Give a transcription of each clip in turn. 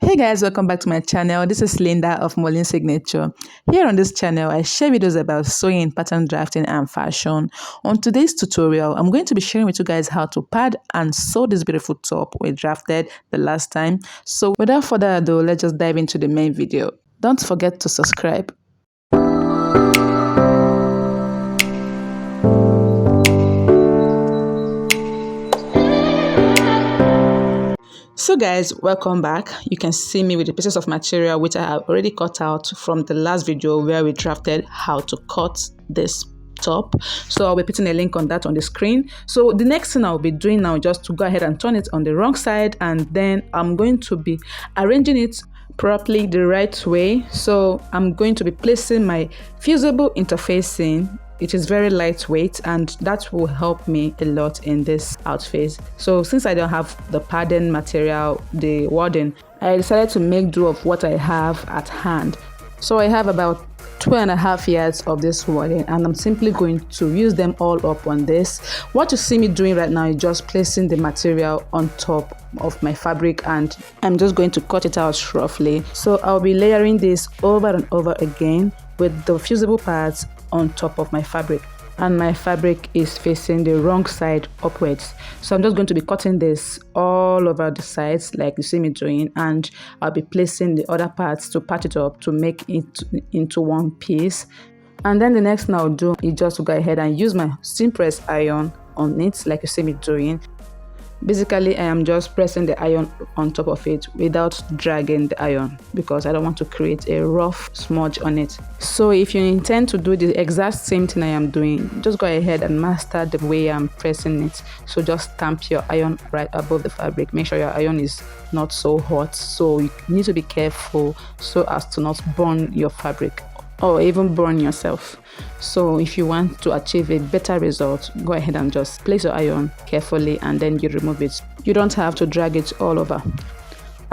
Hey guys, welcome back to my channel. This is Linda of Molin Signature. Here on this channel, I share videos about sewing, pattern drafting, and fashion. On today's tutorial, I'm going to be sharing with you guys how to pad and sew this beautiful top we drafted the last time. So without further ado, let's just dive into the main video. Don't forget to subscribe. So guys, welcome back. You can see me with the pieces of material which I have already cut out from the last video where we drafted how to cut this top. So I'll be putting a link on that on the screen. So the next thing I'll be doing now is just to go ahead and turn it on the wrong side, and then I'm going to be arranging it properly the right way. So I'm going to be placing my fusible interfacing. It is very lightweight and that will help me a lot in this outfit. So since I don't have the padding material, the wording, I decided to make do of what I have at hand. So I have about 2.5 yards of this wording, and I'm simply going to use them all up on this. What you see me doing right now is just placing the material on top of my fabric, and I'm just going to cut it out roughly. So I'll be layering this over and over again with the fusible parts on top of my fabric, and my fabric is facing the wrong side upwards. So I'm just going to be cutting this all over the sides like you see me doing, and I'll be placing the other parts to patch it up to make it into one piece. And then the next thing I'll do is just to go ahead and use my steam press iron on it like you see me doing. Basically, I am just pressing the iron on top of it without dragging the iron because I don't want to create a rough smudge on it. So if you intend to do the exact same thing I am doing, just go ahead and master the way I'm pressing it. So just stamp your iron right above the fabric. Make sure your iron is not so hot. So you need to be careful so as to not burn your fabric or even burn yourself. So if you want to achieve a better result, go ahead and just place your iron carefully and then you remove it. You don't have to drag it all over.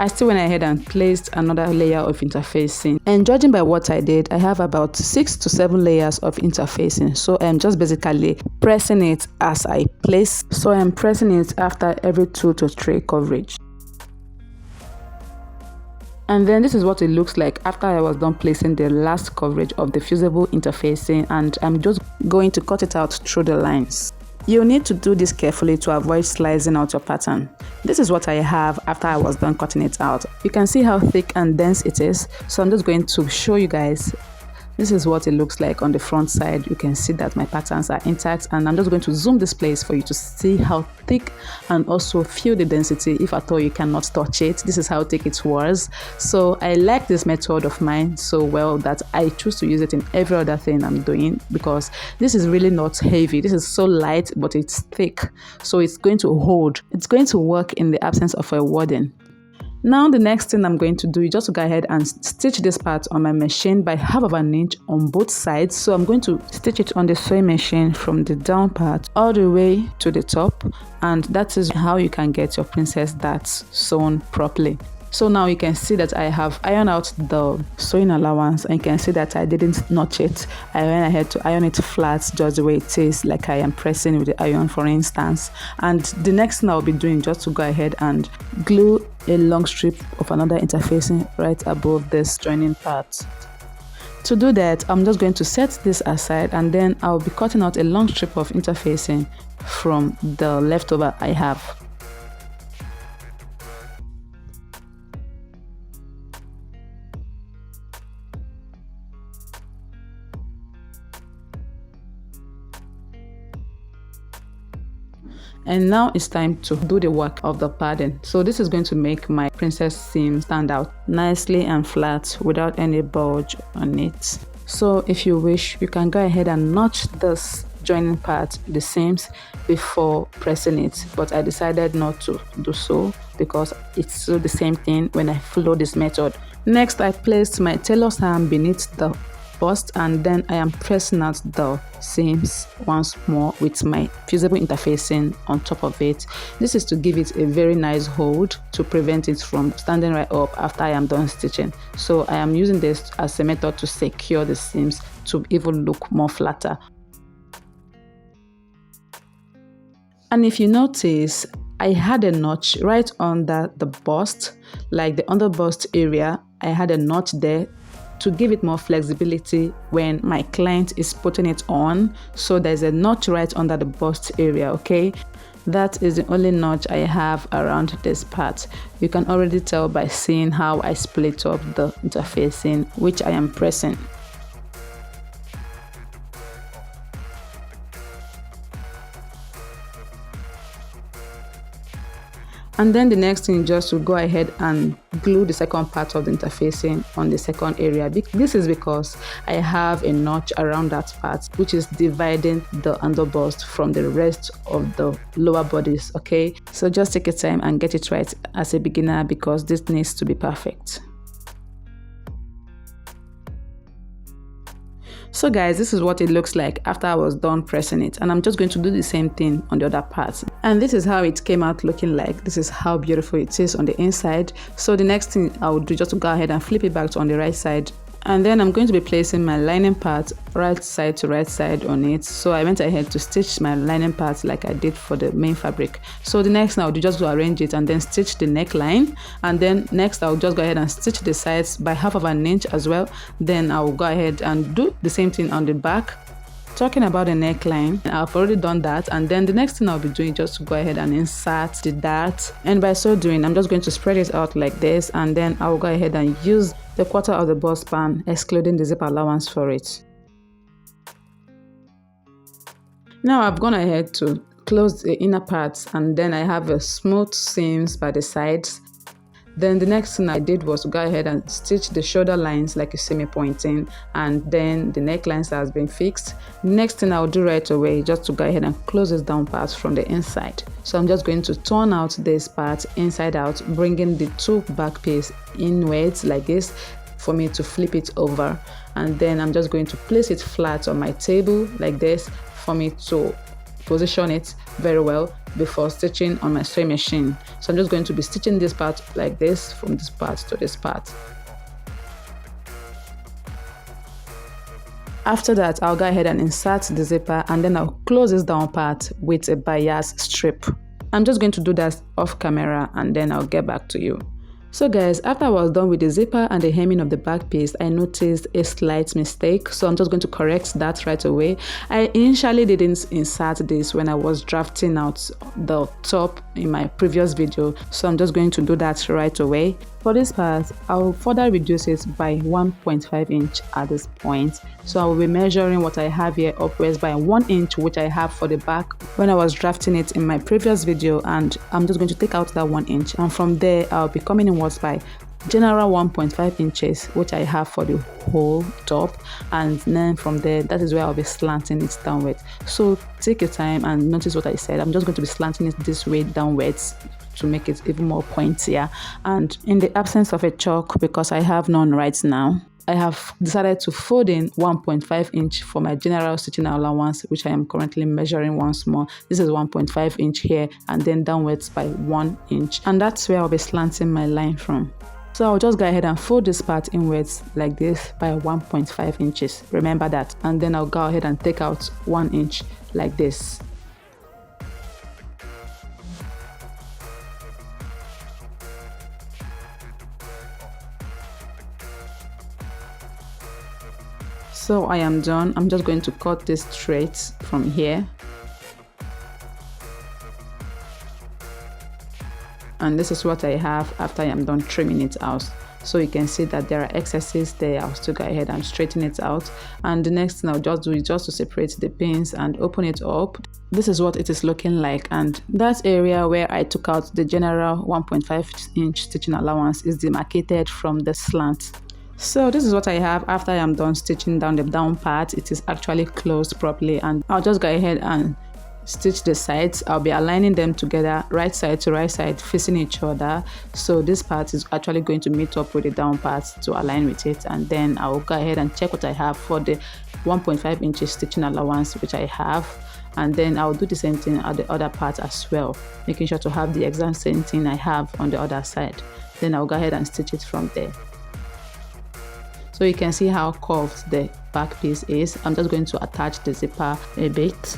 I still went ahead and placed another layer of interfacing, and judging by what I did, I have about 6 to 7 layers of interfacing. So I'm just basically pressing it as I place. So I'm pressing it after every 2 to 3 coverage. And then this is what it looks like after I was done placing the last coverage of the fusible interfacing, and I'm just going to cut it out through the lines. You'll need to do this carefully to avoid slicing out your pattern. This is what I have after I was done cutting it out. You can see how thick and dense it is, so I'm just going to show you guys. This is what it looks like on the front side. You can see that my patterns are intact, and I'm just going to zoom this place for you to see how thick and also feel the density. If at all you cannot touch it, this is how thick it was. So I like this method of mine so well that I choose to use it in every other thing I'm doing, because this is really not heavy. This is so light, but it's thick, so it's going to hold. It's going to work in the absence of a wording. Now the next thing I'm going to do is just to go ahead and stitch this part on my machine by 1/2 inch on both sides. So I'm going to stitch it on the sewing machine from the down part all the way to the top, and that is how you can get your princess darts sewn properly. So now you can see that I have ironed out the sewing allowance, and you can see that I didn't notch it. I went ahead to iron it flat just the way it is, like I am pressing with the iron for instance. And the next thing I'll be doing just to go ahead and glue a long strip of another interfacing right above this joining part. To do that, I'm just going to set this aside, and then I'll be cutting out a long strip of interfacing from the leftover I have. And now it's time to do the work of the padding. So this is going to make my princess seam stand out nicely and flat without any bulge on it. So if you wish, you can go ahead and notch this joining part, the seams, before pressing it, but I decided not to do so because it's still the same thing when I follow this method. Next, I placed my tailor's arm beneath the bust, and then I am pressing out the seams once more with my fusible interfacing on top of it. This is to give it a very nice hold to prevent it from standing right up after I am done stitching. So I am using this as a method to secure the seams to even look more flatter. And if you notice, I had a notch right under the bust, like the under bust area. I had a notch there to give it more flexibility when my client is putting it on. So there's a notch right under the bust area, okay? That is the only notch I have around this part. You can already tell by seeing how I split up the interfacing, which I am pressing. And then the next thing is just to go ahead and glue the second part of the interfacing on the second area. This is because I have a notch around that part, which is dividing the underbust from the rest of the lower bodies, okay? So just take your time and get it right as a beginner, because this needs to be perfect. So guys, this is what it looks like after I was done pressing it, and I'm just going to do the same thing on the other parts. And this is how it came out looking like. This is how beautiful it is on the inside. So the next thing I will do, just to go ahead and flip it back to on the right side, and then I'm going to be placing my lining part right side to right side on it. So I went ahead to stitch my lining part like I did for the main fabric. So the next thing I'll do, just to arrange it and then stitch the neckline, and then next I'll just go ahead and stitch the sides by 1/2 inch as well. Then I'll go ahead and do the same thing on the back. Talking about the neckline, I've already done that, and then the next thing I'll be doing, just to go ahead and insert the dart, and by so doing I'm just going to spread it out like this, and then I'll go ahead and use the 1/4 of the bust span, excluding the zip allowance for it. Now I've gone ahead to close the inner parts, and then I have a smooth seams by the sides. Then the next thing I did was to go ahead and stitch the shoulder lines like you see me pointing, and then the necklines has been fixed. Next thing I'll do right away, just to go ahead and close this down part from the inside. So I'm just going to turn out this part inside out, bringing the two back piece inwards like this for me to flip it over, and then I'm just going to place it flat on my table like this for me to position it very well before stitching on my sewing machine. So I'm just going to be stitching this part like this, from this part to this part. After that, I'll go ahead and insert the zipper, and then I'll close this down part with a bias strip. I'm just going to do that off camera, and then I'll get back to you. So guys, after I was done with the zipper and the hemming of the back piece, I noticed a slight mistake, so I'm just going to correct that right away. I initially didn't insert this when I was drafting out the top in my previous video, so I'm just going to do that right away. For this part, I'll further reduce it by 1.5 inch at this point. So I will be measuring what I have here upwards by 1 inch, which I have for the back when I was drafting it in my previous video, and I'm just going to take out that 1 inch, and from there I'll be coming inwards by general 1.5 inches, which I have for the whole top, and then from there, that is where I'll be slanting it downwards. So take your time and notice what I said. I'm just going to be slanting it this way downwards to make it even more pointier. And in the absence of a chalk, because I have none right now, I have decided to fold in 1.5 inch for my general stitching allowance, which I am currently measuring once more. This is 1.5 inch here, and then downwards by 1 inch, and that's where I'll be slanting my line from. So I'll just go ahead and fold this part inwards like this by 1.5 inches. Remember that. And then I'll go ahead and take out 1 inch like this. So I am done. I'm just going to cut this straight from here. And this is what I have after I am done trimming it out. So you can see that there are excesses there. I'll still go ahead and straighten it out. And the next thing I'll just do is just to separate the pins and open it up. This is what it is looking like. And that area where I took out the general 1.5 inch stitching allowance is demarcated from the slant. So this is what I have after I am done stitching down the down part. It is actually closed properly, and I'll just go ahead and stitch the sides. I'll be aligning them together, right side to right side, facing each other. So this part is actually going to meet up with the down part to align with it, and then I'll go ahead and check what I have for the 1.5 inches stitching allowance, which I have, and then I'll do the same thing at the other part as well, making sure to have the exact same thing I have on the other side. Then I'll go ahead and stitch it from there. So you can see how curved the back piece is. I'm just going to attach the zipper a bit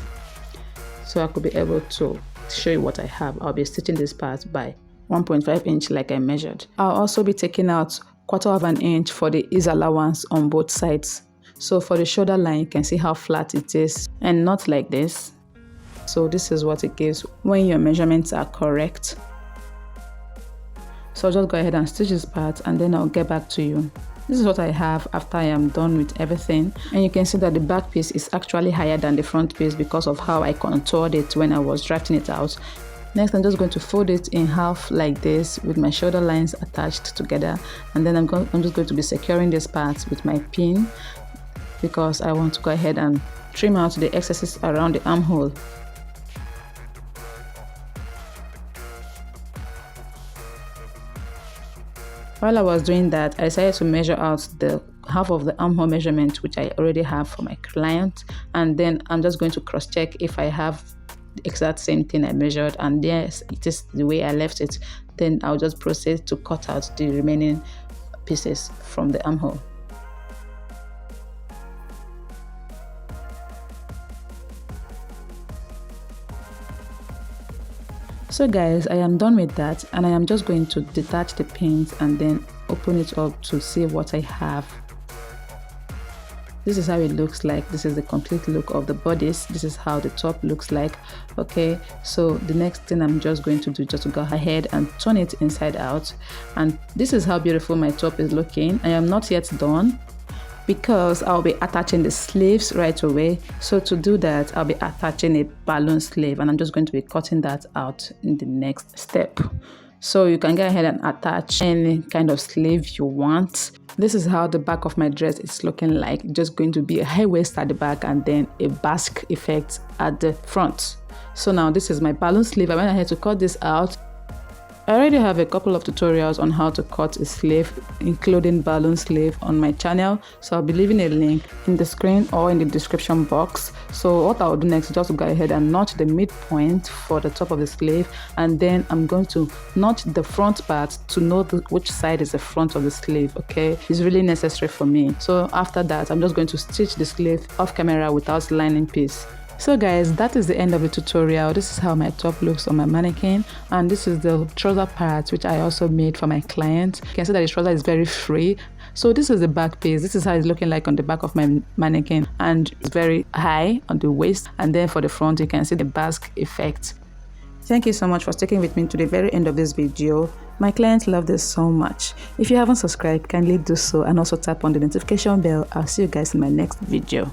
so I could be able to show you what I have. I'll be stitching this part by 1.5 inch like I measured. I'll also be taking out 1/4 of an inch for the ease allowance on both sides. So for the shoulder line, you can see how flat it is and not like this. So this is what it gives when your measurements are correct. So I'll just go ahead and stitch this part and then I'll get back to you. This is what I have after I am done with everything, and you can see that the back piece is actually higher than the front piece because of how I contoured it when I was drafting it out. Next, I'm just going to fold it in half like this with my shoulder lines attached together, and then I'm just going to be securing this part with my pin because I want to go ahead and trim out the excesses around the armhole. While I was doing that, I decided to measure out the half of the armhole measurement which I already have for my client, and then I'm just going to cross check if I have the exact same thing I measured, and yes, it is the way I left it. Then I'll just proceed to cut out the remaining pieces from the armhole. So guys, I am done with that, and I am just going to detach the pins and then open it up to see what I have. This is how it looks like. This is the complete look of the bodice. This is how the top looks like. Okay, so the next thing I'm just going to do, just to go ahead and turn it inside out, and this is how beautiful my top is looking. I am not yet done because I'll be attaching the sleeves right away. So to do that, I'll be attaching a balloon sleeve, and I'm just going to be cutting that out in the next step. So you can go ahead and attach any kind of sleeve you want. This is how the back of my dress is looking like. Just going to be a high waist at the back and then a Basque effect at the front. So now this is my balloon sleeve. I went ahead to cut this out. I already have a couple of tutorials on how to cut a sleeve, including balloon sleeve, on my channel, so I'll be leaving a link in the screen or in the description box. So what I'll do next is just go ahead and notch the midpoint for the top of the sleeve, and then I'm going to notch the front part to know which side is the front of the sleeve. Okay, it's really necessary for me. So after that, I'm just going to stitch the sleeve off camera without lining piece. So guys, that is the end of the tutorial. This is how my top looks on my mannequin, and this is the trouser part which I also made for my client. You can see that the trouser is very free. So this is the back piece. This is how it's looking like on the back of my mannequin, and it's very high on the waist, and then for the front you can see the Basque effect. Thank you so much for sticking with me to the very end of this video. My clients love this so much. If you haven't subscribed, kindly do so, and also tap on the notification bell. I'll see you guys in my next video.